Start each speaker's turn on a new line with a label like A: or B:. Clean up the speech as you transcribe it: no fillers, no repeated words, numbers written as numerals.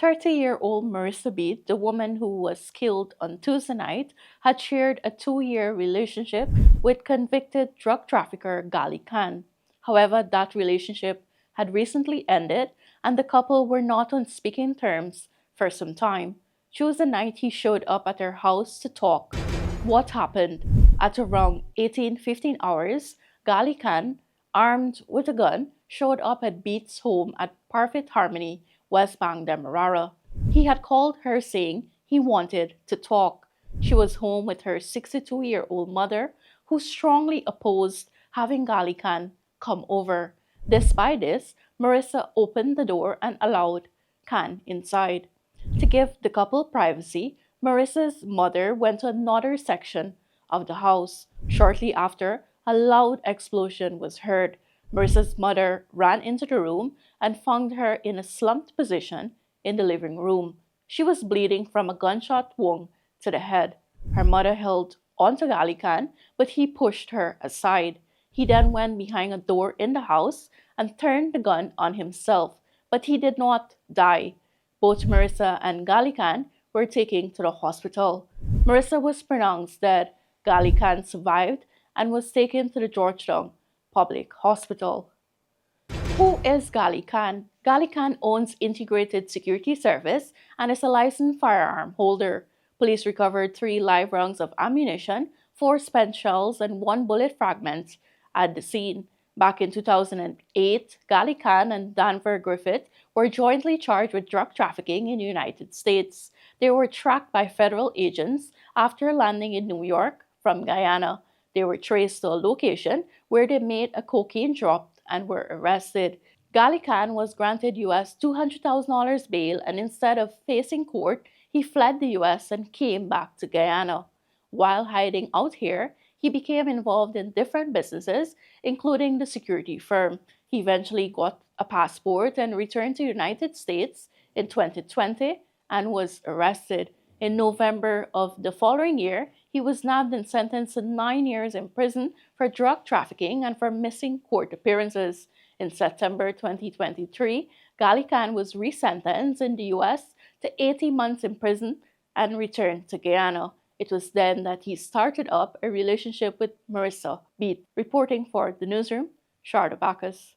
A: 30-year-old Marissa Beete, the woman who was killed on Tuesday night, had shared a 2-year relationship with convicted drug trafficker Ghalee Khan. However, that relationship had recently ended, and the couple were not on speaking terms for some time. Tuesday night, he showed up at her house to talk. What happened? At around 18:15 hours, Ghalee Khan, armed with a gun, showed up at Beate's home at Parfit Harmony, West Bank, Demerara. He had called her saying he wanted to talk. She was home with her 62-year-old mother, who strongly opposed having Ghalee Khan come over. Despite this, Marissa opened the door and allowed Khan inside. To give the couple privacy, Marissa's mother went to another section of the house. Shortly after, a loud explosion was heard. Marissa's mother ran into the room and found her in a slumped position in the living room. She was bleeding from a gunshot wound to the head. Her mother held onto Ghalee Khan, but he pushed her aside. He then went behind a door in the house and turned the gun on himself, but he did not die. Both Marissa and Ghalee Khan were taken to the hospital. Marissa was pronounced dead. Ghalee Khan survived and was taken to the Georgetown Public Hospital. Who is Ghalee Khan? Ghalee Khan owns Integrated Security Service and is a licensed firearm holder. Police recovered 3 live rounds of ammunition, 4 spent shells, and 1 bullet fragment at the scene. Back in 2008, Ghalee Khan and Danver Griffith were jointly charged with drug trafficking in the United States. They were tracked by federal agents after landing in New York from Guyana. They were traced to a location where they made a cocaine drop and were arrested. Ghalee Khan was granted US $200,000 bail, and instead of facing court, he fled the US and came back to Guyana. While hiding out here, he became involved in different businesses, including the security firm. He eventually got a passport and returned to the United States in 2020 and was arrested. In November of the following year, he was nabbed and sentenced to 9 years in prison for drug trafficking and for missing court appearances. In September 2023, Ghalee Khan was resentenced in the US to 80 months in prison and returned to Guyana. It was then that he started up a relationship with Marissa Beete. Reporting for the newsroom, Sharda Bacchus.